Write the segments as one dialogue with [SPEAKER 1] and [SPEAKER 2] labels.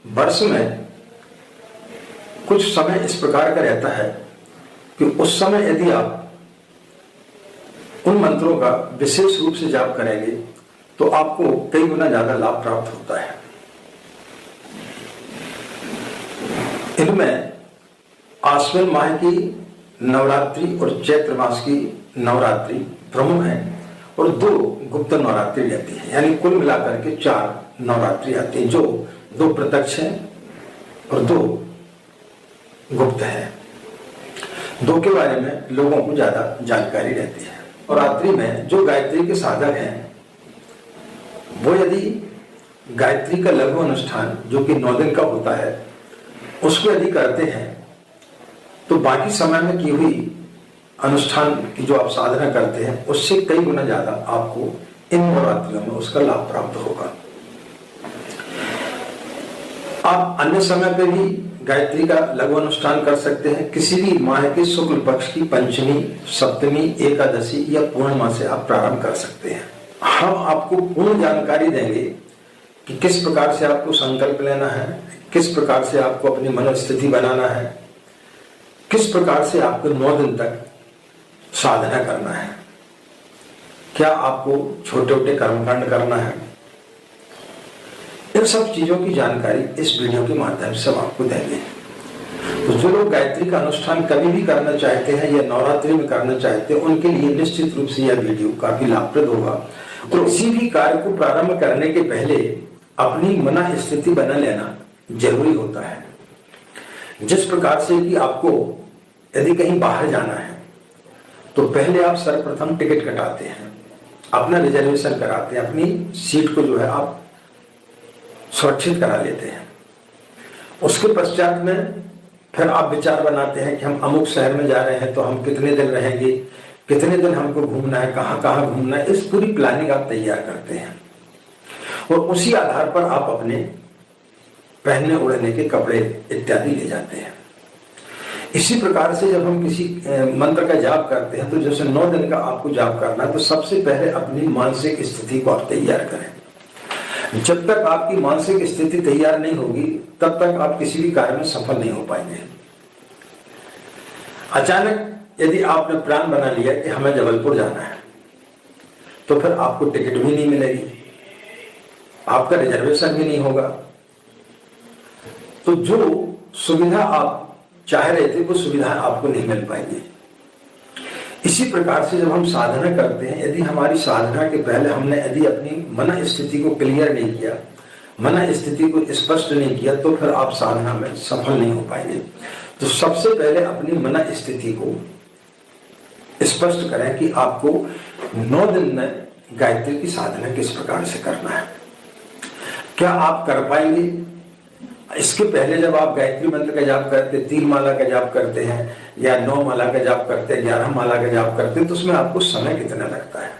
[SPEAKER 1] वर्ष में कुछ समय इस प्रकार का रहता है कि उस समय यदि आप उन मंत्रों का विशेष रूप से जाप करेंगे तो आपको कई गुना ज्यादा लाभ प्राप्त होता है। इनमें आश्विन माह की नवरात्रि और चैत्र मास की नवरात्रि प्रमुख है और 2 गुप्त नवरात्रि रहती है, यानी कुल मिलाकर के 4 नवरात्रि आती है, जो 2 प्रत्यक्ष है और 2 गुप्त है। 2 के बारे में लोगों को ज्यादा जानकारी रहती है। नवरात्रि में जो गायत्री के साधक हैं वो यदि गायत्री का लघु अनुष्ठान जो कि 9 दिन का होता है उसको यदि करते हैं तो बाकी समय में की हुई अनुष्ठान की जो आप साधना करते हैं उससे कई गुना ज्यादा आपको इन नवरात्रियों में उसका लाभ प्राप्त होगा। आप अन्य समय पे भी गायत्री का लघु अनुष्ठान कर सकते हैं। किसी भी माह के शुक्ल पक्ष की पंचमी, सप्तमी, एकादशी या पूर्णिमा से आप प्रारंभ कर सकते हैं। हम आपको पूर्ण जानकारी देंगे कि किस प्रकार से आपको संकल्प लेना है, किस प्रकार से आपको अपनी मनोस्थिति बनाना है, किस प्रकार से आपको 9 दिन तक साधना करना है, क्या आपको छोटे छोटे कर्मकांड करना है। इन सब चीजों की जानकारी इस वीडियो के माध्यम से हम आपको देंगे। तो जो लोग गायत्री का अनुष्ठान कभी भी करना चाहते हैं या नवरात्रि में करना चाहते हैं उनके लिए निश्चित रूप से यह वीडियो काफी लाभप्रद होगा। तो किसी भी कार्य को प्रारंभ करने के पहले अपनी मन स्थिति बना लेना जरूरी होता है। जिस प्रकार से कि आपको यदि कहीं बाहर जाना है तो पहले आप सर्वप्रथम टिकट कटाते हैं, अपना रिजर्वेशन कराते हैं, अपनी सीट को जो है आप सुरक्षित करा लेते हैं। उसके पश्चात में फिर आप विचार बनाते हैं कि हम अमुक शहर में जा रहे हैं तो हम कितने दिन रहेंगे, कितने दिन हमको घूमना है, कहाँ कहाँ घूमना है, इस पूरी प्लानिंग आप तैयार करते हैं और उसी आधार पर आप अपने पहनने ओढ़ने के कपड़े इत्यादि ले जाते हैं। इसी प्रकार से जब हम किसी मंत्र का जाप करते हैं तो जैसे 9 दिन का आपको जाप करना है तो सबसे पहले अपनी मानसिक स्थिति को आप तैयार करें। जब तक आपकी मानसिक स्थिति तैयार नहीं होगी तब तक आप किसी भी कार्य में सफल नहीं हो पाएंगे। अचानक यदि आपने प्लान बना लिया कि हमें जबलपुर जाना है तो फिर आपको टिकट भी नहीं मिलेगी, आपका रिजर्वेशन भी नहीं होगा, तो जो सुविधा आप चाह रहे थे वो सुविधा आपको नहीं मिल पाएगी। इसी प्रकार से जब हम साधना करते हैं, यदि हमारी साधना के पहले हमने यदि अपनी मन स्थिति को क्लियर नहीं किया, मन स्थिति को स्पष्ट नहीं किया, तो फिर आप साधना में सफल नहीं हो पाएंगे। तो सबसे पहले अपनी मन स्थिति को स्पष्ट करें कि आपको 9 दिन में गायत्री की साधना किस प्रकार से करना है, क्या आप कर पाएंगे। इसके पहले जब आप गायत्री मंत्र का जाप करते, 3 माला का जाप करते हैं या 9 माला का जाप करते हैं, 11 माला का जाप करते हैं, तो उसमें आपको समय कितना लगता है।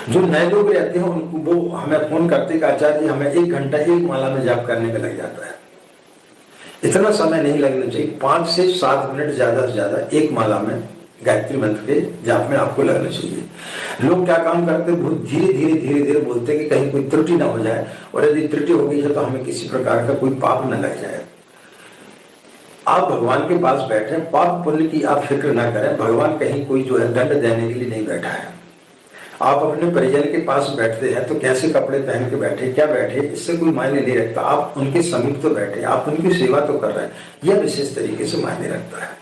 [SPEAKER 1] जो नए लोग रहते हैं उनको वो हमें फोन करते कि आचार्य जी हमें 1 घंटा 1 माला में जाप करने में लग जाता है। इतना समय नहीं लगना चाहिए, 5 से 7 मिनट ज्यादा से ज्यादा 1 माला में गायत्री मंत्र के जाप में आपको लगना चाहिए। लोग क्या काम करते हैं, बहुत धीरे धीरे धीरे धीरे बोलते हैं कि कहीं कोई त्रुटि ना हो जाए, और यदि त्रुटि हो गई है तो हमें किसी प्रकार का कोई पाप न लग जाए। आप भगवान के पास बैठे, पाप पुण्य की आप फिक्र ना करें। भगवान कहीं कोई जो है दंड देने के लिए नहीं बैठा है। आप अपने परिजन के पास बैठते हैं तो कैसे कपड़े पहन के बैठे, क्या बैठे, इससे कोई मायने नहीं रखता। आप उनके समीप तो बैठे, आप उनकी सेवा तो कर रहे हैं, यह विशेष तरीके से मायने रखता है।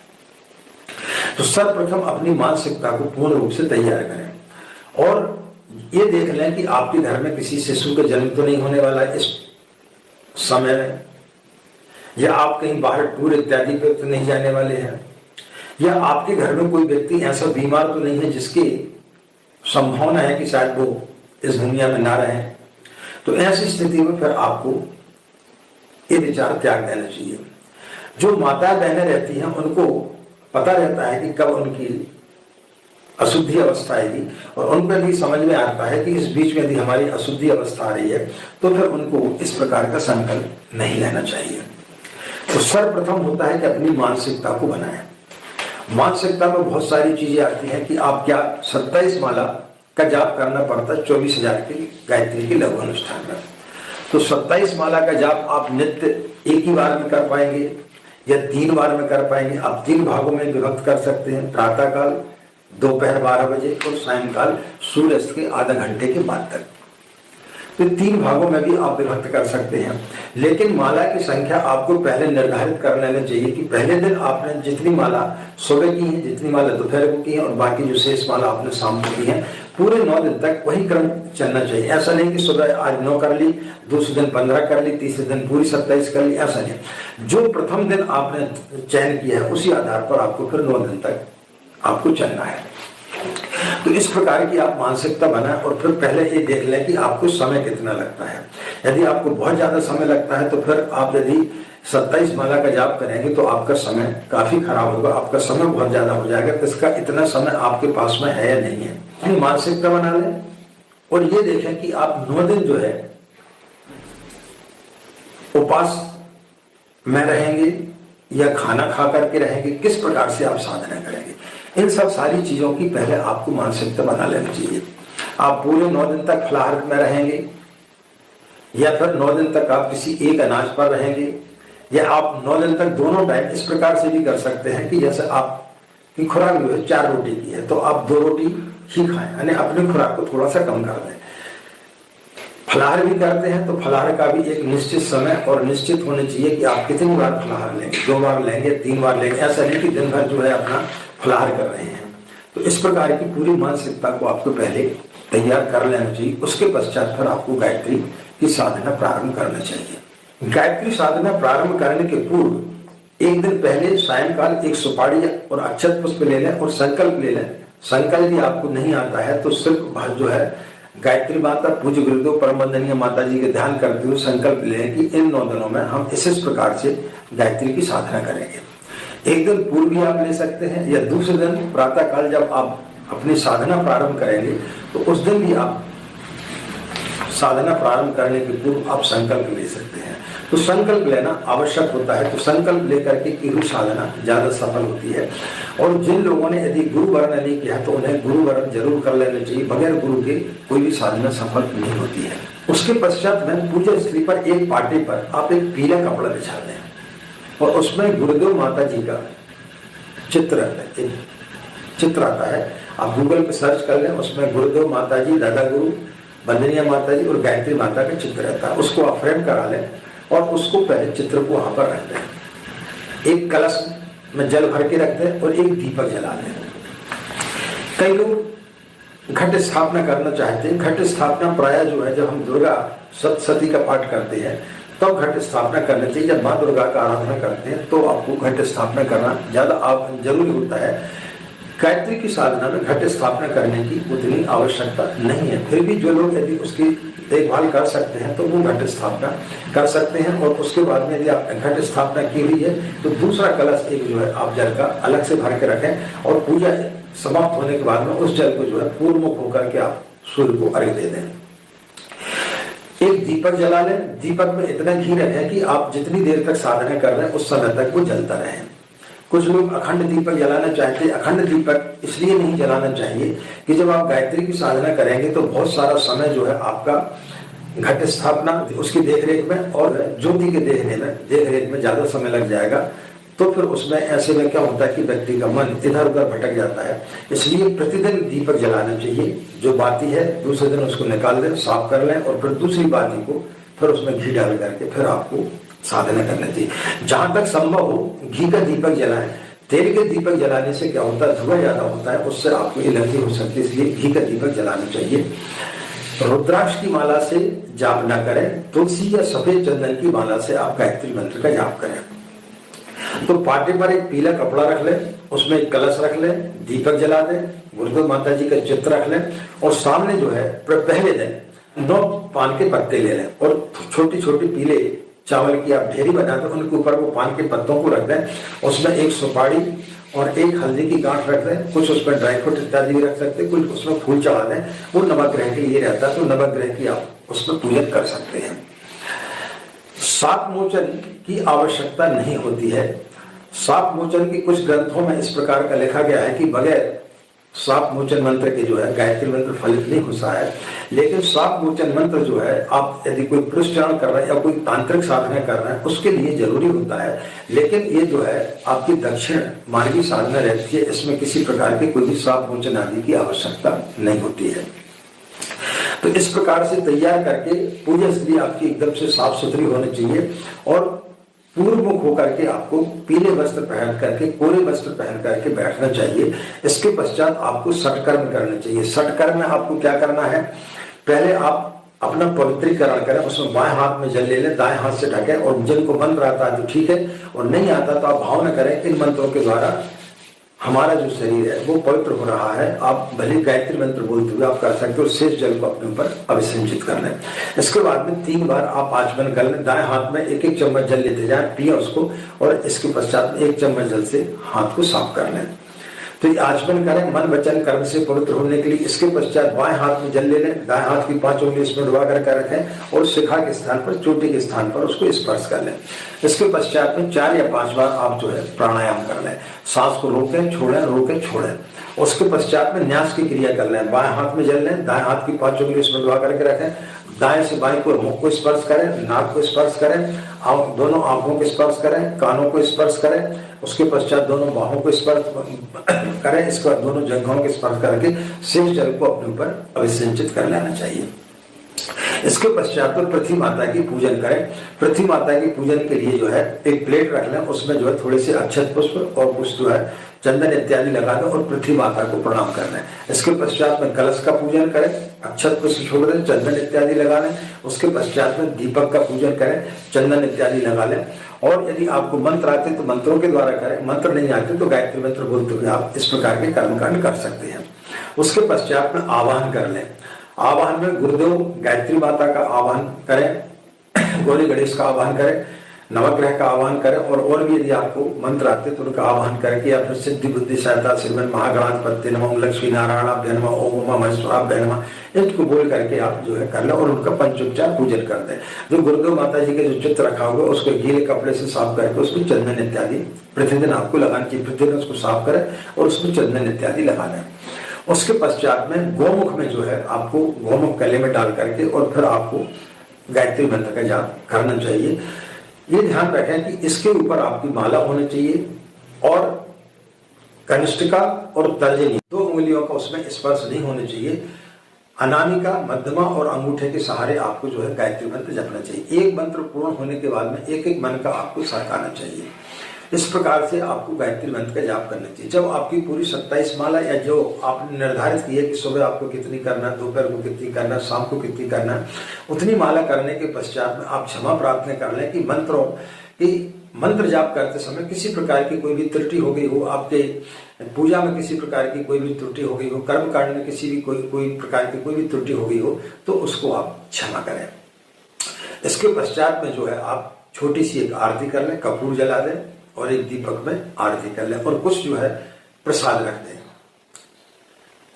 [SPEAKER 1] तो सर्वप्रथम अपनी मानसिकता को पूर्ण रूप से तैयार करें और ये देख लें कि आपके घर में किसी शिशु का जन्म तो नहीं होने वाला इस समय में, या आप कहीं बाहर टूर इत्यादि पे तो नहीं जाने वाले हैं, या आपके घर में कोई व्यक्ति ऐसा बीमार तो नहीं है जिसकी संभावना है कि शायद वो इस दुनिया में ना रहे। तो ऐसी स्थिति में फिर आपको ये विचार त्याग देना चाहिए। जो माता बहनें रहती हैं उनको पता रहता है कि कब उनकी अशुद्धि अवस्था आएगी, और उन पर भी समझ में आता है कि इस बीच में यदि हमारी अशुद्धि अवस्था आ रही है तो फिर उनको इस प्रकार का संकल्प नहीं लेना चाहिए। तो सर्वप्रथम होता है कि अपनी मानसिकता को बनाएं। मानसिकता में बहुत सारी चीजें आती हैं कि आप क्या 27 माला का जाप करना पड़ता है 24,000 की गायत्री की लघु अनुष्ठान में। तो 27 माला का जाप आप नित्य एक ही बार में कर पाएंगे या 3 बार में कर पाएंगे। आप 3 भागों में विभक्त कर सकते हैं, प्रातः काल, दोपहर 12 बजे और सायंकाल सूर्यास्त के आधा घंटे के बाद तक। तो 3 भागों में भी आप विभक्त कर सकते हैं। लेकिन माला की संख्या आपको पहले निर्धारित कर लेना चाहिए कि पहले दिन आपने जितनी माला सुबह की है, जितनी माला दोपहर को की है और बाकी जो शेष माला आपने शाम को की है, पूरे 9 दिन तक वही क्रम चलना चाहिए। ऐसा नहीं कि सुबह आज 9 कर ली, दूसरे दिन 15 कर ली, तीसरे दिन पूरी 27 कर ली, ऐसा नहीं। जो प्रथम दिन आपने चयन किया है उसी आधार पर आपको फिर 9 दिन तक आपको चलना है। तो इस प्रकार की आप मानसिकता बनाएं और फिर पहले ये देख लें कि आपको समय कितना लगता है। यदि आपको बहुत ज्यादा समय लगता है तो फिर आप यदि 27 माला का जाप करेंगे तो आपका समय काफी खराब होगा, आपका समय बहुत ज्यादा हो जाएगा। तो इसका इतना समय आपके पास में है या नहीं है, मानसिकता बना लें और ये देखें कि आप 9 दिन जो है उपवास में रहेंगे या खाना खा करके रहेंगे, किस प्रकार से आप साधना करेंगे। इन सब सारी चीजों की पहले आपको मानसिकता बना लेनी चाहिए। आप पूरे 9 दिन तक फलाहार में रहेंगे या फिर 9 दिन तक आप किसी एक अनाज पर रहेंगे या आप 9 दिन तक दोनों टाइम इस प्रकार से भी कर सकते हैं कि जैसे आपकी खुराक जो है 4 रोटी की है तो आप 2 रोटी ही खाएं, यानी अपनी खुराक को थोड़ा सा कम कर दें। फलाहार भी करते हैं तो फलाहार का भी एक निश्चित समय और निश्चित होने चाहिए कि आप कितनी बार फलाहार लेंगे, 2 बार लेंगे, 3 बार लेंगे, ऐसा नहीं कि दिन भर जो है अपना फलाहार कर रहे हैं। तो इस प्रकार की पूरी मानसिकता को आपको पहले तैयार कर लेना चाहिए। उसके पश्चात फिर आपको गायत्री की साधना प्रारंभ करना चाहिए। गायत्री साधना प्रारंभ करने के पूर्व एक दिन पहले सायंकाल एक सुपारी और अक्षत पुष्प ले लें और संकल्प ले लें। संकल्प भी आपको नहीं आता है तो सिर्फ जो है गायत्री माता, पूज्य गुरुदेव परम वंदनीय माता जी के ध्यान करते हुए संकल्प लें कि इन 9 दिनों में हम इस प्रकार से गायत्री की साधना करेंगे। एक दिन पूर्व भी आप ले सकते हैं या दूसरे दिन प्रातः काल जब आप अपनी साधना प्रारंभ करेंगे तो उस दिन भी आप साधना प्रारंभ करने के पूर्व आप संकल्प ले सकते हैं। तो संकल्प लेना आवश्यक होता है। तो संकल्प लेकर के की हुई साधना ज्यादा सफल होती है। और जिन लोगों ने यदि गुरु वर्ण नहीं किया तो उन्हें गुरु वर्ण जरूर कर लेना चाहिए। बगैर गुरु के कोई भी साधना सफल नहीं होती है। उसके पश्चात में पूजा स्थली पर एक पाटे पर आप एक पीला कपड़ा बिछा दें और उसमें गुरुदेव माता जी का चित्र आता है। आप गूगल पे सर्च कर लें, उसमें गुरुदेव माता जी, दादा गुरु, वंदनीय माता जी और गायत्री माता का चित्र रहता है। उसको आप फ्रेम करा लें और उसको पहले चित्र को वहां पर रख दें। एक कलश में जल भर के रख दें और एक दीपक जला दें। कई लोग घट स्थापना करना चाहते हैं। घट स्थापना प्राय जो है जब हम दुर्गा सप्तशती का पाठ करते हैं तब घट स्थापना करना चाहिए। जब माँ दुर्गा का आराधना करते हैं तो आपको घट स्थापना करना ज्यादा जरूरी होता है। गायत्री की साधना में घट स्थापना करने की उतनी आवश्यकता नहीं है। फिर भी जो लोग यदि उसकी देखभाल कर सकते हैं तो वो घट स्थापना कर सकते हैं। और उसके बाद में यदि आप घट स्थापना की हुई है तो दूसरा कलश एक जो है आप जल का अलग से भर के रखें और पूजा समाप्त होने के बाद में उस जल को जो है पूर्व मुख होकर के आप सूर्य को अर्घ्य दे दें। एक दीपक जला लें। दीपक में इतना घी रखें कि आप जितनी देर तक साधना कर रहे हैं उस समय तक वो जलता रहे। कुछ लोग अखंड दीपक जलाना चाहते हैं। अखंड दीपक इसलिए नहीं जलाना चाहिए कि जब आप गायत्री की साधना करेंगे तो बहुत सारा समय जो है आपका घट स्थापना उसकी देखरेख में और ज्योति के देखरेख में ज्यादा समय लग जाएगा। तो फिर उसमें ऐसे में क्या होता है कि व्यक्ति का मन इधर उधर भटक जाता है। इसलिए प्रतिदिन दीपक जलाना चाहिए। जो बाती है दूसरे दिन उसको निकाल दें, साफ कर लें और फिर दूसरी बाती को फिर उसमें घी डाल करके फिर आपको साधना करना चाहिए। जहां तक संभव हो घी का दीपक जलाएं। तेल के दीपक जलाने से क्या होता है, धुआं ज्यादा होता है, उससे आपको एलर्जी हो सकती है। इसलिए घी का दीपक जलाना चाहिए। रुद्राक्ष की माला से जाप ना करें। तुलसी या सफेद चंदन की माला से आप गायत्री मंत्र का जाप करें। तो पाटे पर एक पीला कपड़ा रख लें, उसमें एक कलश रख लें, दीपक जला दें, गुरुदेव माता जी का चित्र रख लें और सामने जो है पहले दिन 9 पान के पत्ते ले लें और छोटी छोटी पीले चावल की आप ढेरी बना दें, उनके ऊपर वो पान के पत्तों को रख दें। उसमें एक सुपारी और एक हल्दी की गांठ रख दें। कुछ उसमें ड्राई फ्रूट इत्यादि भी रख सकते हैं, कुछ उसमें फूल चढ़ा दें। वो नवग्रह के लिए रहता है तो नवग्रह की आप उसमें पूजन कर सकते हैं। सात मोचन की आवश्यकता नहीं होती है। सात मोचन की कुछ ग्रंथों में इस प्रकार का लिखा गया है कि बगैर श्राप मोचन मंत्र के जो है गायत्री मंत्र फलित नहीं होता है, लेकिन श्राप मोचन मंत्र जो है आप यदि कोई पुरस्कार कर रहे हैं या कोई तांत्रिक साधना कर रहे हैं उसके लिए जरूरी होता है। लेकिन ये जो है आपकी दक्षिण मार्गी साधना रहती है, इसमें किसी प्रकार के कोई भी श्राप मोचन आदि की आवश्यकता नहीं होती है। तो इस प्रकार से तैयार करके पूजा स्त्री आपकी एकदम से साफ सुथरी होनी चाहिए और पूर्व मुख होकर के आपको पीले वस्त्र पहन करके, कोरे वस्त्र पहन करके बैठना चाहिए। इसके पश्चात आपको सटकर्म करना चाहिए। सटकर्म में आपको क्या करना है, पहले आप अपना पवित्रीकरण करें, उसमें बाएं हाथ में जल ले लें, दाएं हाथ से ढकें, और जिनको मंत्र आता है तो ठीक है, और नहीं आता तो आप भावना करें इन मंत्रों के द्वारा हमारा जो शरीर है वो पवित्र हो रहा है। आप भले गायत्री मंत्र बोलते हुए आप कर सकते हो, शेष जल को अपने ऊपर अभिसिंचित कर लें। इसके बाद में 3 बार आप आचमन कर लें, दाएं हाथ में 1-1 चम्मच जल लेते जाएं, पिए उसको, और इसके पश्चात में 1 चम्मच जल से हाथ को साफ कर लें। तो ये आचमन करें मन वचन कर्म से पवित्र होने के लिए। इसके पश्चात बाएं हाथ में जल ले लें, दाएं हाथ की 5 उंगली इसमें डुबा कर रखें और शिखा के स्थान पर, चोटी के स्थान पर उसको स्पर्श कर लें। इसके पश्चात में 4 या 5 बार आप जो है प्राणायाम कर लें, सांस को रोकें छोड़ें, रोकें छोड़ें। उसके पश्चात में न्यास की क्रिया कर लें, बाएं हाथ में जल लें, दाएं हाथ की 5 उंगली इसमें डुबा करके रखें, दाएं से बाएं को मुख को स्पर्श करें, नाक को स्पर्श करें, दोनों आंखों को स्पर्श करें, कानों को स्पर्श करें। उसके पश्चात दोनों बाहों को स्पर्श करें। इसके बाद दोनों जंघों को स्पर्श करके शेष जल को अपने ऊपर अभिसिंचित कर लेना चाहिए। इसके पश्चात में पृथ्वी माता की पूजन करें। पृथ्वी माता की पूजन के लिए जो है एक प्लेट रख लें, उसमें जो है थोड़े से अक्षत पुष्प और कुछ जो है चंदन इत्यादि लगा दें और पृथ्वी माता को प्रणाम कर लें। इसके पश्चात में कलश का पूजन करें, अक्षत पुष्प छोड़ दें, चंदन इत्यादि लगा लें। उसके पश्चात में दीपक का पूजन करें, चंदन इत्यादि लगा लें। और यदि आपको मंत्र आते तो मंत्रों के द्वारा करें, मंत्र नहीं आते तो गायत्री मंत्र बोलते हुए आप इस प्रकार के कर्मकांड कर सकते हैं। उसके पश्चात में आवाहन कर लें। आवाहन में गुरुदेव गायत्री माता का आवाहन करें, गौरी गणेश का आवाहन करें, नवग्रह का आवाहन करें, और भी यदि आपको मंत्र आते तो उनका आवाहन करके या फिर सिद्धि बुद्धि सहायता श्रीमन महागणाधिपति नमः, लक्ष्मी नारायणाभ्य नमः, ओम उमा महेश्वराभ्य नमः, इसको बोल करके आप जो है कर लें और उनका पंचोपचार पूजन कर दें। जो गुरुदेव माता जी के जो चित्र रखा होगा उसको गीले कपड़े से साफ करके उसमें चंदन इत्यादि प्रतिदिन आपको लगाना चाहिए। प्रतिदिन उसको साफ करें और उसमें चंदन इत्यादि लगा दें। उसके पश्चात में गोमुख में जो है आपको गोमुख कले में डाल करके और फिर आपको गायत्री मंत्र का जाप करना चाहिए। ये ध्यान रखें कि इसके ऊपर आपकी माला होनी चाहिए और कनिष्ठिका और तर्जनी 2 उंगलियों का उसमें स्पर्श नहीं होना चाहिए। अनामिका, मध्यमा और अंगूठे के सहारे आपको जो है गायत्री मंत्र जपना चाहिए। एक मंत्र पूर्ण होने के बाद में एक मन का आपको सहकाना चाहिए। इस प्रकार से आपको गायत्री मंत्र का जाप करना चाहिए। जब आपकी पूरी 27 माला या जो आपने निर्धारित की है कि सुबह आपको कितनी करना, दोपहर को कितनी करना, शाम को कितनी करना, उतनी माला करने के पश्चात में आप क्षमा प्रार्थना कर लें कि मंत्र जाप करते समय किसी प्रकार की कोई भी त्रुटि हो गई हो, आपके पूजा में किसी प्रकार की कोई भी त्रुटि हो गई हो, कर्म कांड में किसी भी कोई प्रकार की कोई भी त्रुटि हो गई हो तो उसको आप क्षमा करें। इसके पश्चात में जो है आप छोटी सी एक आरती कर लें, कपूर जला दें और एक दीपक में आरती कर लें और कुछ जो है प्रसाद रख दें।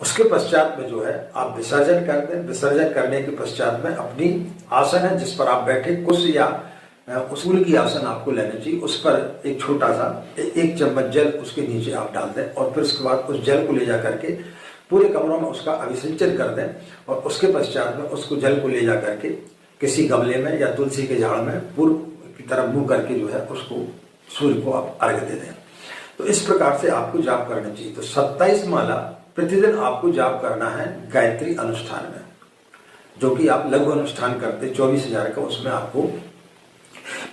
[SPEAKER 1] उसके पश्चात में जो है आप विसर्जन कर दें। विसर्जन करने के पश्चात में अपनी आसन है जिस पर आप बैठे, कुश या उसूल की आसन आपको लेना चाहिए, उस पर एक छोटा सा 1 चम्मच जल उसके नीचे आप डाल दें और फिर उसके बाद उस जल को ले जा करके पूरे कमरों में उसका अभिसिंचन कर दें और उसके पश्चात में उसको जल को ले जा करके किसी गमले में या तुलसी के झाड़ में पूर्व की तरफ मुंह करके जो है उसको सूर्य को आप अर्घ दे दें। तो इस प्रकार से आपको जाप करना चाहिए। तो 27 माला प्रतिदिन आपको जाप करना है गायत्री अनुष्ठान में, जो कि आप लघु अनुष्ठान करते 24,000 का, उसमें आपको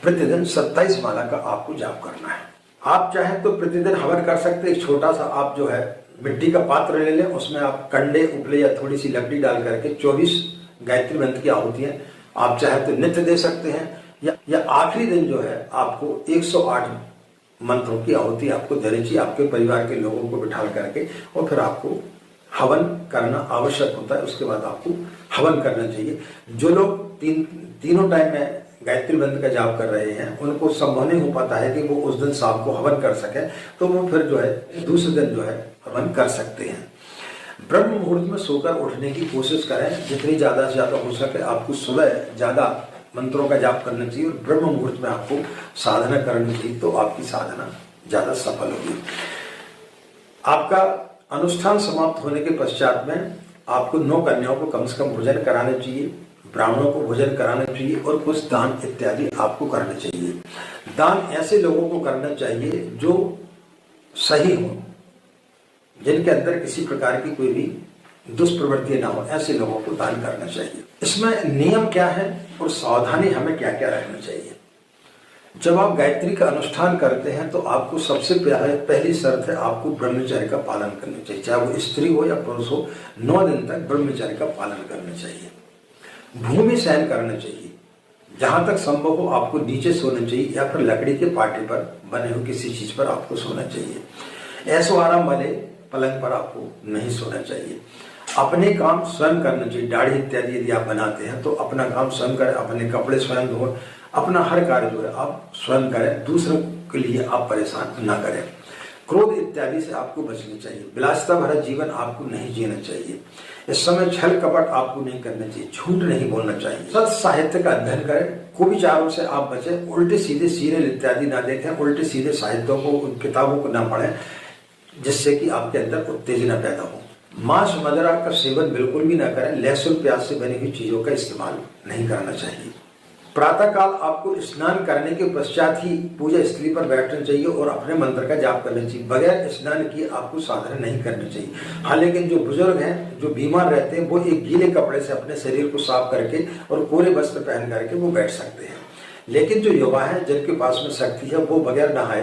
[SPEAKER 1] प्रतिदिन 27 माला का आपको जाप करना है। आप चाहें तो प्रतिदिन हवन कर सकते हैं। एक छोटा सा आप जो है मिट्टी का पात्र ले लें, उसमें आप कंडे, उपले या थोड़ी सी लकड़ी डाल करके 24 गायत्री मंत्र की आहुतियां आप चाहे तो नित्य दे सकते हैं या आखिरी दिन जो है आपको 108 मंत्रों की आहुति आपको देनी चाहिए आपके परिवार के लोगों को बिठा करके, और फिर आपको हवन करना आवश्यक होता है। उसके बाद आपको हवन करना चाहिए। जो लोग तीनों टाइम में गायत्री मंत्र का जाप कर रहे हैं उनको संभव नहीं हो पाता है कि वो उस दिन शाम को हवन कर सके, तो वो फिर जो है दूसरे दिन जो है हवन कर सकते हैं। ब्रह्म मुहूर्त में सोकर उठने की कोशिश करें, जितनी ज़्यादा से ज़्यादा हो सके आपको सुबह ज़्यादा मंत्रों का जाप करना चाहिए और ब्रह्म मुहूर्त में आपको साधना करनी चाहिए, तो आपकी साधना ज़्यादा सफल होगी। आपका अनुष्ठान समाप्त होने के पश्चात में आपको 9 कन्याओं को कम से कम भोजन कराना चाहिए, ब्राह्मणों को भोजन कराना चाहिए और कुछ दान इत्यादि आपको करना चाहिए। दान ऐसे लोगों को करना चाहिए जो सही हो, जिनके अंदर किसी प्रकार की कोई भी दुष्प्रवृत्ति ना हो, ऐसे लोगों को दान करना चाहिए। इसमें नियम क्या है और सावधानी हमें क्या क्या रखना चाहिए। जब आप गायत्री का अनुष्ठान करते हैं तो आपको सबसे पहली शर्त है आपको ब्रह्मचर्य का पालन करना चाहिए, चाहे वो स्त्री हो या पुरुष हो। 9 दिन तक ब्रह्मचर्य का पालन करना चाहिए। भूमि शयन करना चाहिए, जहां तक संभव हो आपको नीचे सोना चाहिए या फिर लकड़ी के पाटे पर बने हुए किसी चीज पर आपको सोना चाहिए। ऐसो आराम वाले पलंग पर आपको नहीं सोना चाहिए। अपने काम स्वयं करना चाहिए। दाढ़ी इत्यादि यदि आप बनाते हैं तो अपना काम स्वयं करें, अपने कपड़े स्वयं धोएं, अपना हर कार्य जो है आप स्वयं करें, दूसरों के लिए आप परेशान ना करें। क्रोध इत्यादि से आपको बचना चाहिए। विलासिता भरा जीवन आपको नहीं जीना चाहिए। इस समय छल कपट आपको नहीं करना चाहिए, झूठ नहीं बोलना चाहिए। सत्य साहित्य का अध्ययन करें, कुविचारों से आप बचें, उल्टे सीधे सीरियल इत्यादि ना देखें, उल्टे सीधे साहित्यों को, किताबों को ना पढ़ें जिससे कि आपके अंदर उत्तेजना पैदा हो। मांस मदिरा का सेवन बिल्कुल भी ना करें। लहसुन प्याज से बनी हुई चीजों का इस्तेमाल नहीं करना चाहिए। प्रातः काल आपको स्नान करने के पश्चात ही पूजा स्थली पर बैठना चाहिए और अपने मंत्र का जाप करना चाहिए। बगैर स्नान किए आपको साधना नहीं करनी चाहिए। हाँ, लेकिन जो बुजुर्ग हैं, जो बीमार रहते हैं, वो एक गीले कपड़े से अपने शरीर को साफ करके और कोरे वस्त्र पहन करके वो बैठ सकते हैं। लेकिन जो युवा है, जिनके पास में शक्ति है, वो बगैर नहाए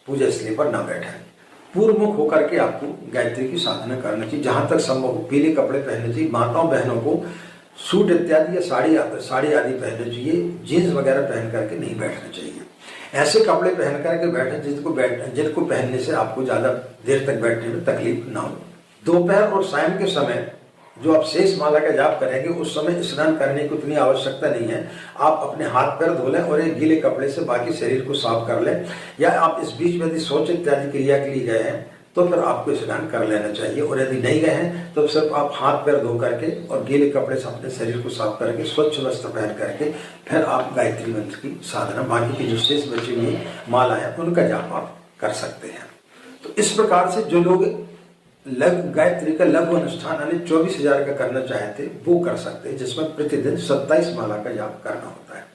[SPEAKER 1] पूजा स्थली पर ना बैठे। पूर्व मुख होकर के आपको गायत्री की साधना करना चाहिए। जहां तक संभव हो पीले कपड़े पहनने चाहिए। माताओं बहनों को सूट इत्यादि या साड़ी आदि पहनना चाहिए। जीन्स वगैरह पहन करके नहीं बैठना चाहिए। ऐसे कपड़े पहन करके बैठे जिनको पहनने से आपको ज्यादा देर तक बैठने में तकलीफ ना हो। दोपहर और शाम के समय जो आप शेष माला का जाप करेंगे उस समय स्नान करने की उतनी आवश्यकता नहीं है। आप अपने हाथ पैर धो लें और एक गीले कपड़े से बाकी शरीर को साफ कर लें, या आप इस बीच में यदि शौच इत्यादि क्रिया के लिए गए हैं तो फिर आपको स्नान कर लेना चाहिए। और यदि नहीं गए हैं तो सिर्फ आप हाथ पैर धो करके और गीले कपड़े से अपने शरीर को साफ करके स्वच्छ वस्त्र पहन करके फिर आप गायत्री मंत्र की साधना, बाकी की जो शेष बची हुई माला है उनका जाप आप कर सकते हैं। तो इस प्रकार से जो लोग गायत्री का लघु अनुष्ठान यानी 24,000 का करना चाहते वो कर सकते हैं, जिसमें प्रतिदिन 27 माला का जाप करना होता है।